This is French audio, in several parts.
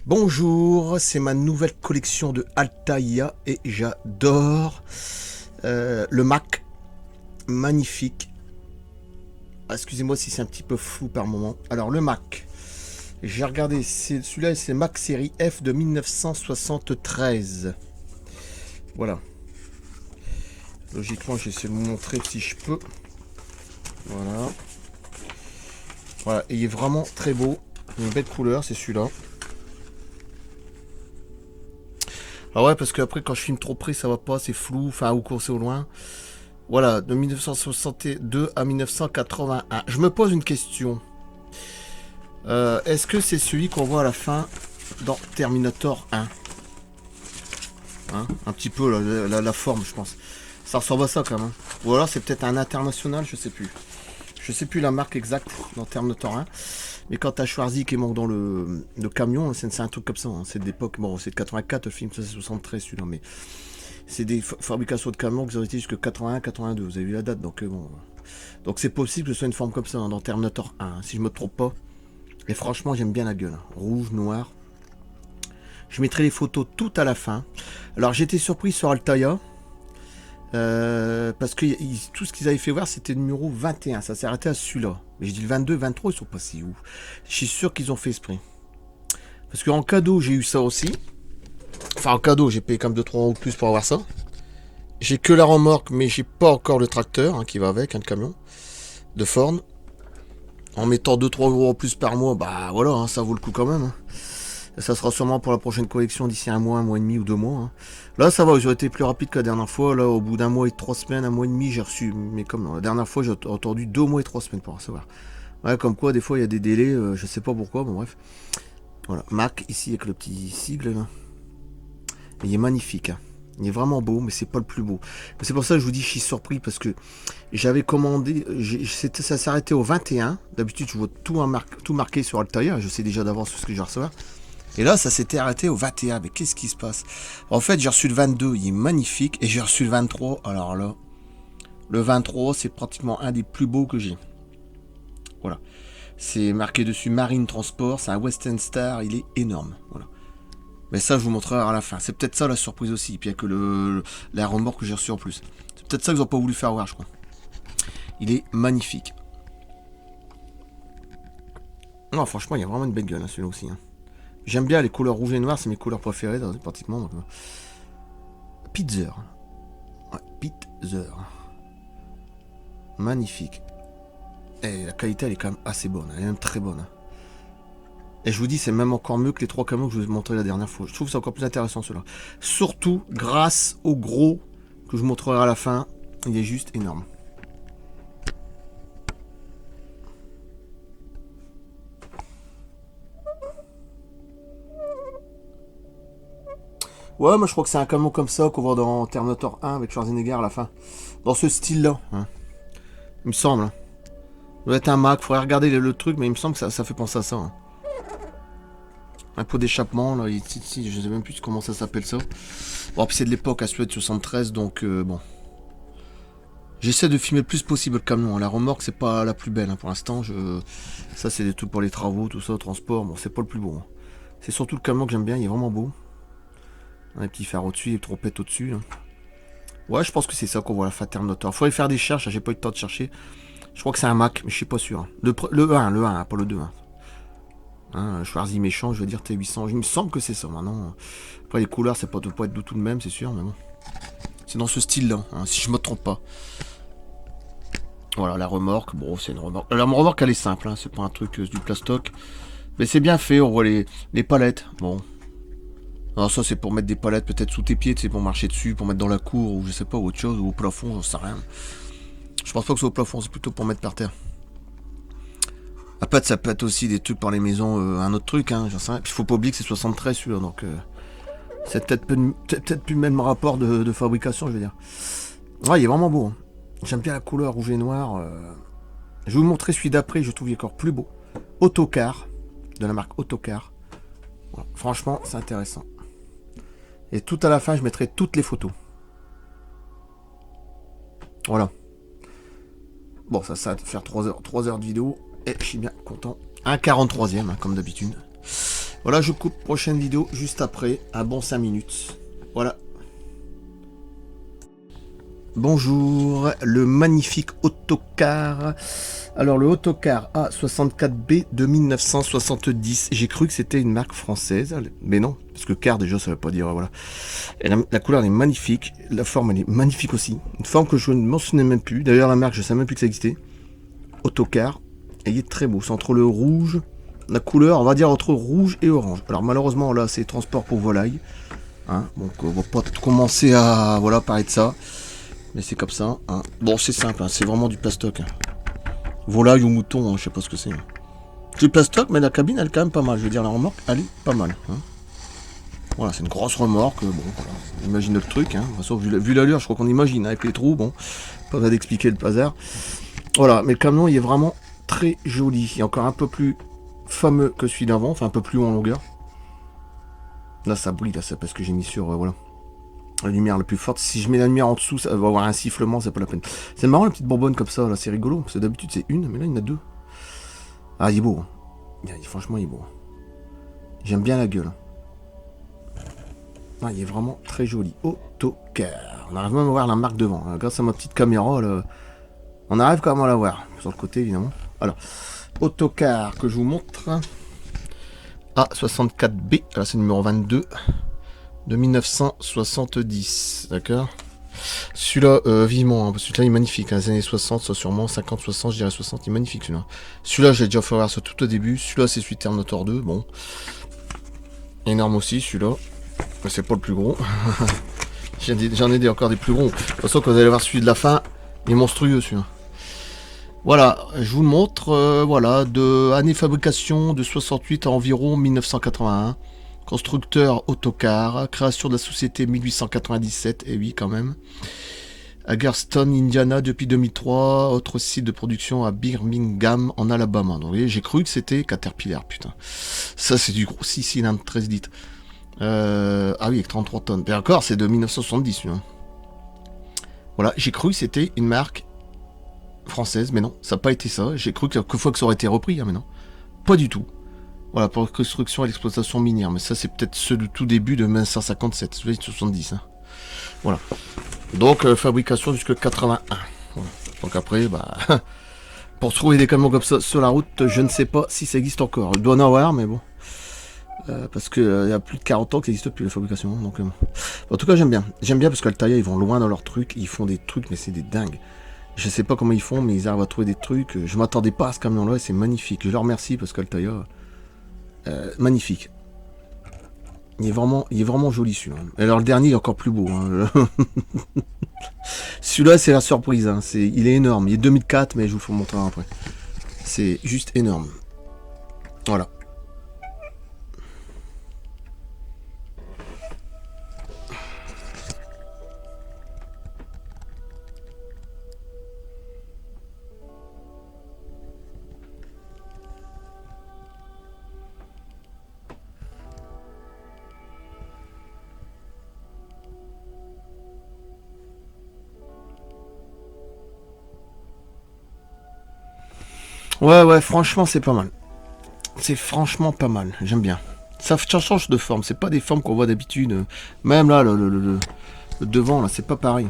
Bonjour, c'est ma nouvelle collection de Altaïa et j'adore le Mac, magnifique. Ah, excusez-moi si c'est un petit peu flou par moment. Alors le Mac, j'ai regardé, celui-là c'est Mac série F de 1973. Voilà. Logiquement, j'essaie de vous montrer si je peux. Voilà. Voilà, et il est vraiment très beau. Une belle couleur, c'est celui-là. Ah ouais, parce que après quand je filme trop près, ça va pas, c'est flou, enfin ou courser au loin. Voilà, de 1962 à 1981. Je me pose une question. Est-ce que c'est celui qu'on voit à la fin dans Terminator 1? Hein, un petit peu la forme, je pense. Ça ressemble à ça quand même, hein. Ou alors c'est peut-être un international, je sais plus. Je sais plus la marque exacte dans Terminator 1. Mais quand t'as Schwarzy qui monte dans le camion, c'est un truc comme ça, hein. C'est de l'époque, bon, c'est de 84, le film, ça c'est 73 celui-là, mais c'est des fabrications de camions qui ont été jusque 81, 82. Vous avez vu la date, donc bon. Donc c'est possible que ce soit une forme comme ça, hein, dans Terminator 1, hein, si je me trompe pas. Et franchement, j'aime bien la gueule, hein. Rouge, noir. Je mettrai les photos tout à la fin. Alors j'étais surpris sur Altaïa. Parce que tout ce qu'ils avaient fait voir, c'était le numéro 21. Ça s'est arrêté à celui-là. Mais j'ai dit le 22, 23, ils sont passés où? Je suis sûr qu'ils ont fait esprit. Parce qu'en cadeau, j'ai eu ça aussi. Enfin, en cadeau, j'ai payé comme 2-3 euros de plus pour avoir ça. J'ai que la remorque, mais j'ai pas encore le tracteur, hein, qui va avec, un camion de Ford. En mettant 2-3 euros en plus par mois, bah voilà, hein, ça vaut le coup quand même, hein. Ça sera sûrement pour la prochaine collection d'ici un mois et demi ou 2 mois, hein. Là, ça va, ils ont été plus rapides que la dernière fois. Là, au bout d'un mois et 3 semaines, un mois et demi, j'ai reçu. Mais comme la dernière fois, j'ai attendu 2 mois et 3 semaines pour recevoir. Ouais, comme quoi, des fois, il y a des délais, je sais pas pourquoi, bon bref. Voilà, Mac, ici, avec le petit sigle, là. Il est magnifique, hein. Il est vraiment beau, mais c'est pas le plus beau. C'est pour ça que je vous dis, je suis surpris, parce que j'avais commandé, ça s'est arrêté au 21. D'habitude, je vois tout marqué sur Altaïa, je sais déjà d'avance ce que je vais recevoir. Et là, ça s'était arrêté au 21. Mais qu'est-ce qui se passe? En fait, j'ai reçu le 22, il est magnifique. Et j'ai reçu le 23. Alors là, le 23, c'est pratiquement un des plus beaux que j'ai. Voilà. C'est marqué dessus Marine Transport. C'est un Western Star. Il est énorme. Voilà. Mais ça, je vous montrerai à la fin. C'est peut-être ça la surprise aussi. Et puis il y a que la remorque que j'ai reçu en plus. C'est peut-être ça qu'ils n'ont pas voulu faire voir, je crois. Il est magnifique. Non, franchement, il y a vraiment une belle gueule, hein, celui-là aussi, hein. J'aime bien les couleurs rouge et noir, c'est mes couleurs préférées, pratiquement. Donc, Pitzer. Ouais, Pitzer. Magnifique. Et la qualité, elle est quand même assez bonne. Elle est même très bonne, hein. Et je vous dis, c'est même encore mieux que les 3 camions que je vous ai montré la dernière fois. Je trouve que c'est encore plus intéressant, cela. Surtout grâce au gros que je vous montrerai à la fin. Il est juste énorme. Ouais, moi je crois que c'est un camion comme ça qu'on voit dans Terminator 1 avec Schwarzenegger à la fin. Dans ce style-là, hein. Il me semble, hein. Ça doit être un Mac, faudrait regarder le truc, mais il me semble que ça fait penser à ça, hein. Un pot d'échappement, là, ici, je sais même plus comment ça s'appelle ça. Bon, puis c'est de l'époque, à Suède 73, donc bon. J'essaie de filmer le plus possible le camion, hein. La remorque, c'est pas la plus belle, hein, pour l'instant. Ça, c'est des trucs pour les travaux, tout ça, transport. Bon, c'est pas le plus beau, hein. C'est surtout le camion que j'aime bien, il est vraiment beau. Un petit phare au-dessus, et trompette au-dessus, hein. Ouais, je pense que c'est ça qu'on voit à la fin Terminator. Faudrait faire des recherches, j'ai pas eu le temps de chercher. Je crois que c'est un Mac, mais je suis pas sûr, hein. Le 1, hein, pas le 2, hein. Hein, Schwarzy méchant, je veux dire T800. Il me semble que c'est ça maintenant. Après, les couleurs, ça peut pas être du tout le même, c'est sûr, mais bon. C'est dans ce style-là, hein, si je me trompe pas. Voilà, la remorque. Bon, c'est une remorque. La remorque, elle est simple, hein, c'est pas un truc du plastoc. Mais c'est bien fait, on voit les palettes. Bon. Alors, ça, c'est pour mettre des palettes peut-être sous tes pieds, c'est pour marcher dessus, pour mettre dans la cour, ou je sais pas, ou autre chose, ou au plafond, j'en sais rien. Je pense pas que c'est au plafond, c'est plutôt pour mettre par terre. Après, ça peut être aussi des trucs par les maisons, un autre truc, hein, j'en sais rien. Puis faut pas oublier que c'est 73 celui-là, donc c'est peut-être plus le même rapport de fabrication, je veux dire. Ouais, il est vraiment beau, hein. J'aime bien la couleur rouge et noir. Je vais vous montrer celui d'après, je trouve il est encore plus beau. Autocar, de la marque Autocar. Voilà. Franchement, c'est intéressant. Et tout à la fin, je mettrai toutes les photos. Voilà. Bon, ça va faire 3 heures de vidéo. Et je suis bien content. Un 43e, hein, comme d'habitude. Voilà, je coupe, prochaine vidéo juste après, un bon 5 minutes. Voilà. Bonjour, le magnifique autocar. Alors le autocar A64B de 1970. J'ai cru que c'était une marque française, mais non, parce que car déjà ça veut pas dire voilà. Et la couleur elle est magnifique, la forme elle est magnifique aussi. Une forme que je ne m'en souvenais même plus. D'ailleurs la marque je savais même plus que ça existait. Autocar, et il est très beau. C'est entre le rouge, la couleur, on va dire entre rouge et orange. Alors malheureusement là c'est transport pour volaille. Hein, donc on va pas commencer à voilà parler de ça. Mais c'est comme ça. Hein. Bon, c'est simple, hein, c'est vraiment du plastoc. Hein. Volaille ou mouton, hein, je sais pas ce que c'est. C'est du plastoc, mais la cabine, elle est quand même pas mal. Je veux dire, la remorque, elle est pas mal. Hein. Voilà, c'est une grosse remorque. Bon, voilà. Imagine le truc. Hein. De toute façon, vu l'allure, je crois qu'on imagine. Avec les trous, bon, pas besoin d'expliquer le bazar. Voilà, mais le camion, il est vraiment très joli. Il est encore un peu plus fameux que celui d'avant, enfin un peu plus haut en longueur. Là, ça brille, là, c'est parce que j'ai mis sur, voilà. La lumière la plus forte. Si je mets la lumière en dessous, ça va avoir un sifflement, c'est pas la peine. C'est marrant la petite bonbonne comme ça, là, c'est rigolo. Parce que d'habitude c'est une, mais là il y en a deux. Ah, il est beau. Hein. Franchement, il est beau. J'aime bien la gueule. Ah, il est vraiment très joli. Autocar. On arrive même à voir la marque devant. Hein. Grâce à ma petite caméra, là, on arrive quand même à la voir. Sur le côté, évidemment. Alors, autocar que je vous montre. A64B. Là, c'est le numéro 22. De 1970, d'accord. Celui-là, vivement, hein, parce que celui-là il est magnifique, hein, les années 60, ça sûrement, 50, 60, je dirais 60, il est magnifique celui-là. Celui-là, j'ai déjà fait voir ça tout au début, celui-là c'est celui de Terminator 2, bon. Énorme aussi, celui-là. C'est pas le plus gros. J'en ai encore des plus gros. De toute façon, quand vous allez voir celui de la fin, il est monstrueux celui-là. Voilà, je vous le montre, voilà, de année fabrication de 68 à environ 1981. Constructeur autocar, création de la société 1897, et oui quand même. À Garston, Indiana depuis 2003, autre site de production à Birmingham en Alabama. Donc j'ai cru que c'était Caterpillar, putain. Ça c'est du gros 6 cylindres, 13 litres. Ah oui, avec 33 tonnes. Et encore, c'est de 1970. Hein. Voilà, j'ai cru que c'était une marque française, mais non, ça n'a pas été ça. J'ai cru que fois que ça aurait été repris, hein, mais non. Pas du tout. Voilà, pour la construction et l'exploitation minière. Mais ça, c'est peut-être ceux du tout début de 1957, 70. Hein. Voilà. Donc, fabrication jusqu'à 81. Voilà. Donc après, bah, pour trouver des camions comme ça sur la route, je ne sais pas si ça existe encore. Il doit en avoir, mais bon. Parce qu'il y a plus de 40 ans que ça n'existe plus, la fabrication. Donc, en tout cas, j'aime bien. J'aime bien parce qu'Altaïa, ils vont loin dans leurs trucs. Ils font des trucs, mais c'est des dingues. Je sais pas comment ils font, mais ils arrivent à trouver des trucs. Je m'attendais pas à ce camion-là et c'est magnifique. Je leur remercie parce qu'Altaïa... magnifique. Il est vraiment joli celui-là. Alors le dernier il est encore plus beau. Hein. Celui-là c'est la surprise. Hein. Il est énorme. Il est 2004 mais je vous le montrerai après. C'est juste énorme. Voilà. Ouais, franchement, c'est pas mal. C'est franchement pas mal. J'aime bien. Ça change de forme. C'est pas des formes qu'on voit d'habitude. Même là, le devant, là, c'est pas pareil.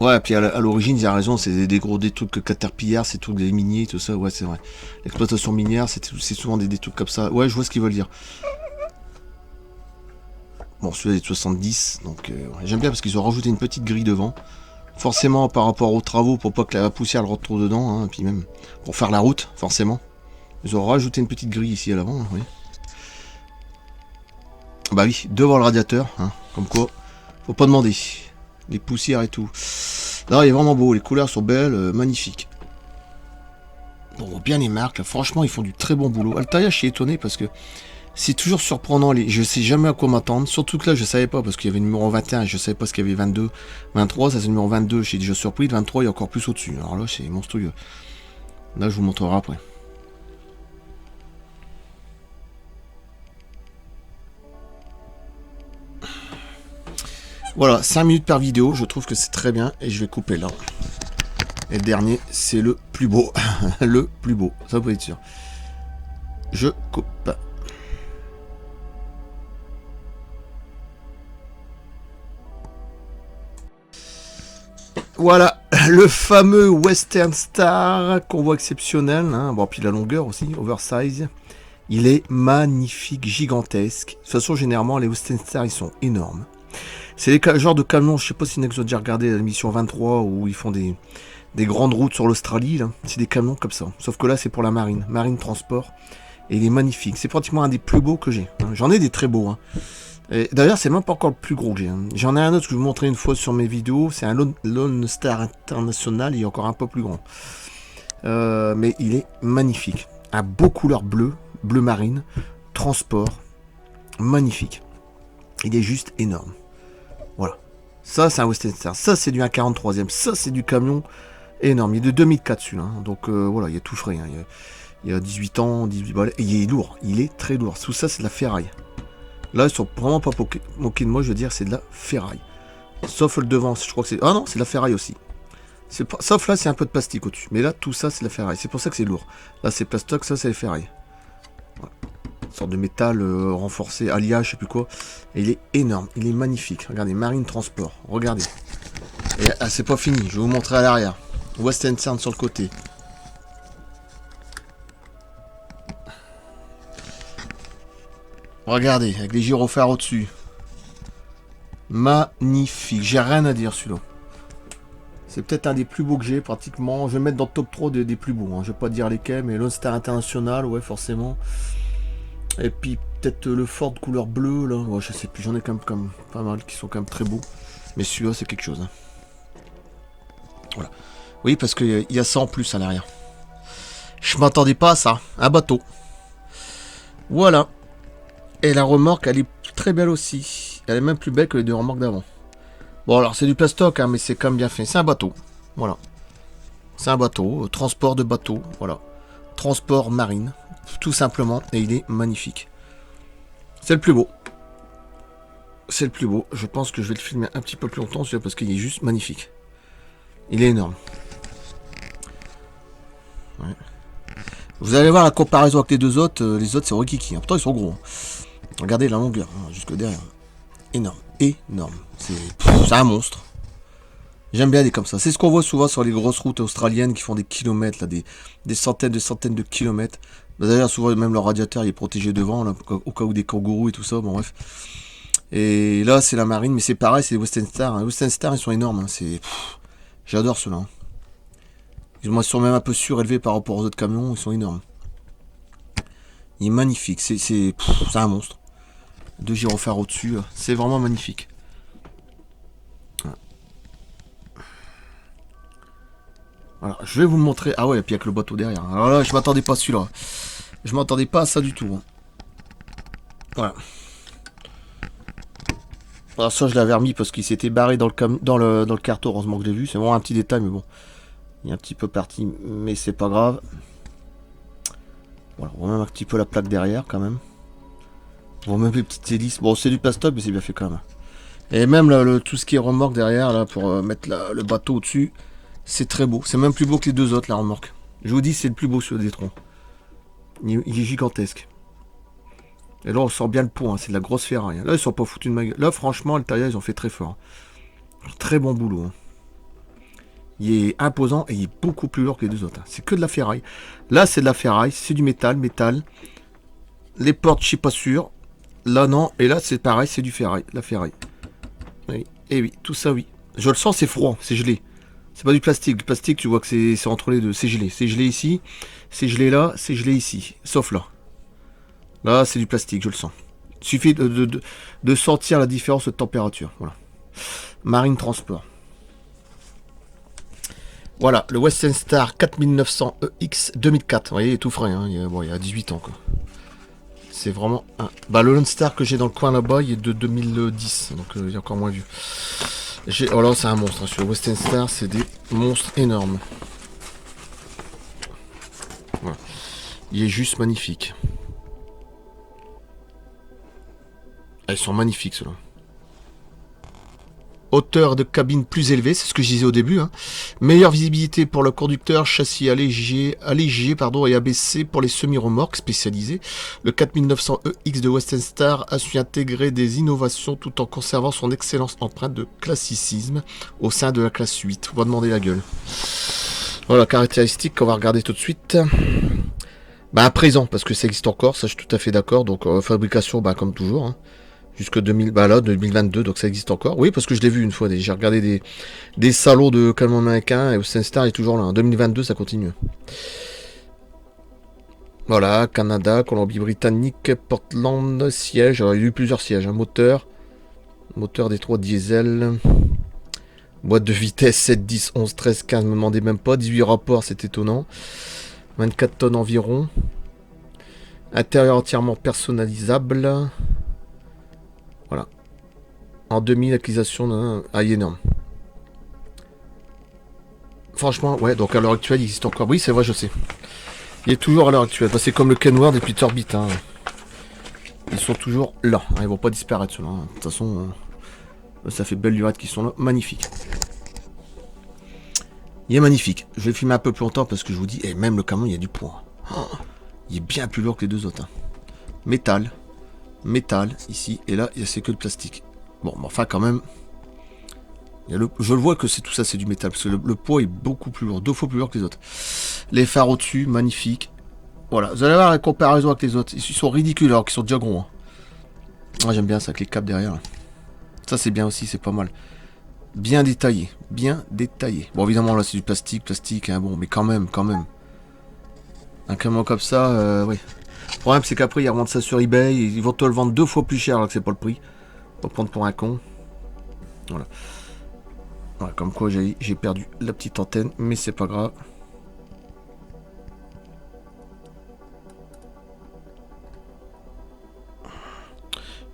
Ouais, puis à l'origine, il a raison. C'est des trucs que Caterpillar, c'est tout des miniers, tout ça. Ouais, c'est vrai. L'exploitation minière, c'est souvent des trucs comme ça. Ouais, je vois ce qu'ils veulent dire. Bon, celui-là est de 70. Donc, ouais, j'aime bien parce qu'ils ont rajouté une petite grille devant. Forcément par rapport aux travaux pour pas que la poussière le rentre trop dedans, hein, et puis même pour faire la route, forcément. Ils ont rajouté une petite grille ici à l'avant, oui. Bah oui, devant le radiateur, hein, comme quoi, faut pas demander. Les poussières et tout. Non, il est vraiment beau, les couleurs sont belles, magnifiques. Bon, bien les marques, là, franchement, ils font du très bon boulot. Altaïa, je suis étonné parce que c'est toujours surprenant, je sais jamais à quoi m'attendre, surtout que là je savais pas, parce qu'il y avait le numéro 21, je savais pas ce qu'il y avait 22, 23, ça c'est le numéro 22, je suis déjà surpris, le 23 il est encore plus au-dessus, alors là c'est monstrueux. Là je vous montrerai après. Voilà, 5 minutes par vidéo, je trouve que c'est très bien, et je vais couper là. Et le dernier, c'est le plus beau, le plus beau, ça vous pouvez être sûr. Je coupe. Voilà, le fameux Western Star, convoi exceptionnel, hein. Bon, puis la longueur aussi, oversize. Il est magnifique, gigantesque. De toute façon, généralement, les Western Star, ils sont énormes. C'est les genres de camions, je sais pas si vous avez déjà regardé l'émission 23, où ils font des grandes routes sur l'Australie. C'est des camions comme ça. Sauf que là, c'est pour la marine. Marine transport. Et il est magnifique. C'est pratiquement un des plus beaux que j'ai. Hein. J'en ai des très beaux. Hein. D'ailleurs, c'est même pas encore le plus gros que j'ai. Hein. J'en ai un autre que je vous montrais une fois sur mes vidéos. C'est un Lone Star International. Il est encore un peu plus grand. Mais il est magnifique. Un beau couleur bleu marine. Transport. Magnifique. Il est juste énorme. Voilà. Ça, c'est un Western Star. Ça, c'est du 1,43e. Ça, c'est du camion énorme. Il est de 2004 celui-là. Hein. Donc voilà, il y a tout frais. Hein. Il y a 18 ans, 18 balles. Et il est lourd. Il est très lourd. Tout ça, c'est de la ferraille. Là, ils sont vraiment pas moqués de moi, je veux dire, c'est de la ferraille. Sauf le devant, je crois que c'est... Ah non, c'est de la ferraille aussi. Pas... Sauf là, c'est un peu de plastique au-dessus. Mais là, tout ça, c'est de la ferraille. C'est pour ça que c'est lourd. Là, c'est plastoc, ça, c'est la ferraille. Voilà. Une sorte de métal renforcé, alliage, je sais plus quoi. Et il est énorme, il est magnifique. Regardez, Marine Transport, regardez. Et c'est pas fini, je vais vous montrer à l'arrière. Western Star sur le côté. Regardez, avec les gyrophares au-dessus. Magnifique. J'ai rien à dire celui-là. C'est peut-être un des plus beaux que j'ai, pratiquement. Je vais mettre dans le top 3 des plus beaux. Hein. Je vais pas dire lesquels, mais Lone Star International, ouais, forcément. Et puis peut-être le Ford couleur bleue, là. Ouais, je sais plus, j'en ai quand même pas mal qui sont quand même très beaux. Mais celui-là, c'est quelque chose. Hein. Voilà. Oui, parce qu'il y a ça en plus à l'arrière. Je m'attendais pas à ça. Un bateau. Voilà. Et la remorque, elle est très belle aussi. Elle est même plus belle que les deux remorques d'avant. Bon, alors c'est du plastoc, hein, mais c'est quand même bien fait. C'est un bateau. Voilà. C'est un bateau. Transport de bateau. Voilà. Transport marine. Tout simplement. Et il est magnifique. C'est le plus beau. C'est le plus beau. Je pense que je vais le filmer un petit peu plus longtemps, parce qu'il est juste magnifique. Il est énorme. Ouais. Vous allez voir la comparaison avec les deux autres. Les autres, c'est Rikiki. Pourtant, ils sont gros. Hein. Regardez la longueur, hein, jusque derrière. Énorme, énorme. C'est un monstre. J'aime bien des comme ça. C'est ce qu'on voit souvent sur les grosses routes australiennes qui font des kilomètres, là, des centaines de kilomètres. D'ailleurs, souvent, même leur radiateur il est protégé devant, là, au cas où des kangourous et tout ça. Bon, bref. Et là, c'est la marine, mais c'est pareil, c'est les Western Star. Hein. Les Western Star, ils sont énormes. Hein. J'adore ceux-là. Hein. Ils sont même un peu surélevés par rapport aux autres camions. Ils sont énormes. Il est magnifique. C'est un monstre. Deux gyrophares au-dessus, c'est vraiment magnifique. Voilà, je vais vous montrer. Ah ouais, et puis avec le bateau derrière. Alors là, je m'attendais pas à celui-là. Je m'attendais pas à ça du tout. Hein. Voilà. Alors ça, je l'avais remis parce qu'il s'était barré dans le carton. Heureusement que je l'ai vu. C'est vraiment un petit détail, mais bon. Il est un petit peu parti, mais c'est pas grave. Voilà, on voit même un petit peu la plaque derrière quand même. On voit même les petites hélices. Bon, c'est du plastoc, mais c'est bien fait quand même. Et même là, tout ce qui est remorque derrière, là, pour mettre le bateau au-dessus, c'est très beau. C'est même plus beau que les deux autres, la remorque. Je vous dis, c'est le plus beau sur le Détron. Il est gigantesque. Et là, on sent bien le pont, hein, c'est de la grosse ferraille. Là, ils sont pas foutus de ma gueule. Là, franchement, le taillage, ils ont fait très fort. Très bon boulot. Hein. Il est imposant et il est beaucoup plus lourd que les deux autres. Hein. C'est que de la ferraille. Là, c'est de la ferraille, c'est du métal. Les portes, je suis pas sûr. Là, non. Et là, c'est pareil, c'est du ferraille. La ferraille. Oui. Et oui, tout ça, oui. Je le sens, c'est froid, c'est gelé. C'est pas du plastique. Du plastique, tu vois que c'est entre les deux. C'est gelé. C'est gelé ici. C'est gelé là. C'est gelé ici. Sauf là. Là, c'est du plastique, je le sens. Il suffit de sentir la différence de température. Voilà. Marine Transport. Voilà, le Western Star 4900 EX 2004. Vous voyez, il est tout frais. Hein. Il y a 18 ans. Quoi. C'est vraiment un... Bah, le Lone Star que j'ai dans le coin là-bas, il est de 2010. Donc, il est encore moins vieux. Oh là, c'est un monstre. Hein. Sur le Western Star, c'est des monstres énormes. Voilà. Il est juste magnifique. Ah, ils sont magnifiques, ceux-là. Hauteur de cabine plus élevée, c'est ce que je disais au début. Hein. Meilleure visibilité pour le conducteur, châssis allégé et abaissé pour les semi-remorques spécialisées. Le 4900EX de Western Star a su intégrer des innovations tout en conservant son excellence empreinte de classicisme au sein de la classe 8. On va demander la gueule. Voilà, caractéristiques qu'on va regarder tout de suite. Bah à présent, parce que ça existe encore, ça je suis tout à fait d'accord. Donc fabrication, bah comme toujours. Hein. Jusque 2022, donc ça existe encore. Oui, parce que je l'ai vu une fois. J'ai regardé des salons de camions américains et Western Star est toujours là. En 2022, ça continue. Voilà, Canada, Colombie-Britannique, Portland, siège. Alors, il y a eu plusieurs sièges. Hein. Moteur Détroit diesel. Boîte de vitesse 7, 10, 11, 13, 15, ne me demandez même pas. 18 rapports, c'est étonnant. 24 tonnes environ. Intérieur entièrement personnalisable. Voilà. En 2000, acquisition il est énorme. Franchement, ouais, donc à l'heure actuelle, il existe encore. Oui, c'est vrai, je sais. Il est toujours à l'heure actuelle. C'est comme le Kenworth et Peter Beat. Hein. Ils sont toujours là. Hein. Ils vont pas disparaître, ceux-là. Hein. De toute façon, ça fait belle lurette qu'ils sont là. Magnifique. Il est magnifique. Je vais le filmer un peu plus longtemps parce que je vous dis, et même le camion, il y a du poids. Oh, il est bien plus lourd que les deux autres. Hein. Métal, ici, et là, c'est que le plastique. Bon, mais enfin, quand même, je le vois que c'est tout ça, c'est du métal, parce que le poids est beaucoup plus lourd, 2 fois plus lourd que les autres. Les phares au-dessus, magnifiques. Voilà, vous allez voir la comparaison avec les autres. Ils sont ridicules, alors qu'ils sont déjà gros. Hein. Ah, j'aime bien ça, avec les capes derrière. Là. Ça, c'est bien aussi, c'est pas mal. Bien détaillé, bien détaillé. Bon, évidemment, là, c'est du plastique, hein, bon, mais quand même. Un camion comme ça, oui. Le problème, c'est qu'après, ils revendent ça sur eBay, ils vont te le vendre 2 fois plus cher, alors que c'est pas le prix. Pas prendre pour un con. Voilà. Voilà, comme quoi, j'ai perdu la petite antenne, mais c'est pas grave.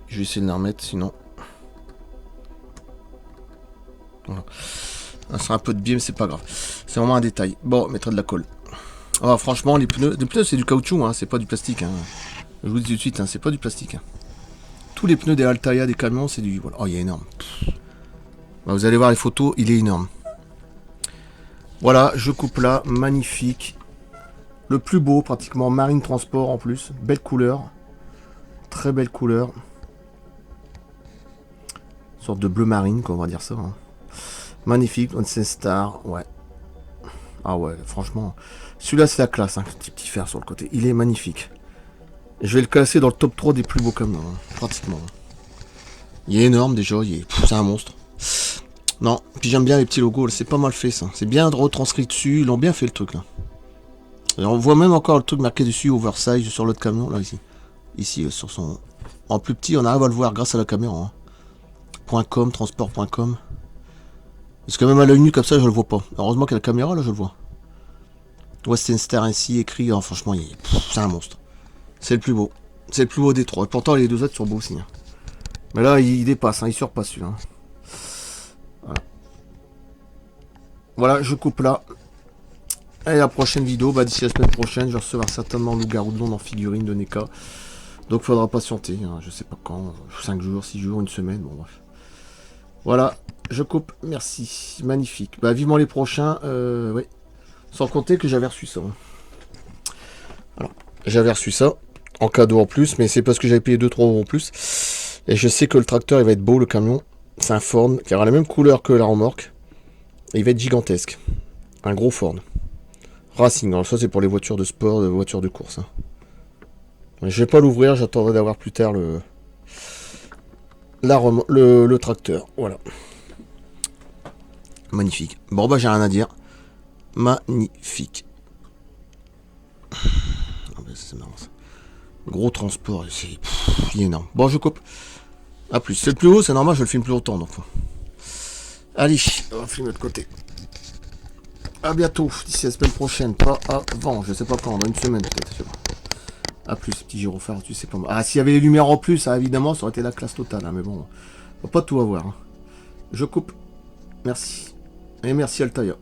Je vais essayer de la remettre, sinon... Voilà. Ça sera un peu de biais, mais c'est pas grave. C'est vraiment un détail. Bon, on mettra de la colle. Oh, franchement, les pneus c'est du caoutchouc, hein, c'est pas du plastique. Hein. Je vous dis tout de suite, hein, c'est pas du plastique. Hein. Tous les pneus des Altaïa, des camions, c'est du... Voilà. Oh, il est énorme. Bah, vous allez voir les photos, il est énorme. Voilà, je coupe là, magnifique. Le plus beau, pratiquement, Marine Transport en plus. Belle couleur. Très belle couleur. Une sorte de bleu marine, quoi, on va dire ça. Hein. Magnifique, Western Star, ouais. Ah ouais, franchement. Celui-là, c'est la classe, hein, petit fer sur le côté. Il est magnifique. Je vais le classer dans le top 3 des plus beaux camions, hein, pratiquement. Il est énorme déjà, c'est un monstre. Non, puis j'aime bien les petits logos, c'est pas mal fait ça. C'est bien retranscrit dessus, ils l'ont bien fait le truc là. Et on voit même encore le truc marqué dessus, oversize, sur l'autre camion, là ici. Ici, sur son... En plus petit, on arrive à le voir grâce à la caméra. Hein. .com, transport.com. Parce que même à l'œil nu comme ça, je le vois pas. Heureusement qu'il y a la caméra, là, je le vois. Western Star ainsi, écrit, oh, franchement, c'est un monstre. C'est le plus beau. C'est le plus beau des trois. Et pourtant, les deux autres sont beaux aussi. Hein. Mais là, il dépasse, hein, il surpasse celui-là. Hein. Voilà, je coupe là. Et la prochaine vidéo, bah, d'ici la semaine prochaine, je vais recevoir certainement Loup-Garou de Londres en figurine de NECA. Donc il faudra patienter, hein, je sais pas quand, 5 jours, 6 jours, une semaine, bon bref. Voilà, je coupe, merci, magnifique. Bah vivement les prochains, oui. Sans compter que j'avais reçu ça. Alors, j'avais reçu ça, en cadeau en plus, mais c'est parce que j'avais payé 2-3 € en plus. Et je sais que le tracteur, il va être beau, le camion. C'est un Ford, qui aura la même couleur que la remorque. Et il va être gigantesque. Un gros Ford. Racing, alors ça c'est pour les voitures de sport, les voitures de course. Hein. Je vais pas l'ouvrir, j'attendrai d'avoir plus tard le tracteur. Voilà. Magnifique. Bon bah j'ai rien à dire. Magnifique. Oh, bah, c'est marrant ça. Gros transport, c'est énorme. Bon je coupe. A plus. C'est le plus haut, c'est normal, je le filme plus longtemps donc. Allez, on va filmer de l'autre côté. A bientôt, d'ici la semaine prochaine, pas avant, je sais pas quand, dans une semaine peut-être, je sais pas. A plus, petit gyrophare, tu sais pas moi. Ah, s'il y avait les lumières en plus, ça, évidemment, ça aurait été la classe totale, hein, mais bon, on va pas tout avoir. Hein. Je coupe. Merci. Et merci Altaïa.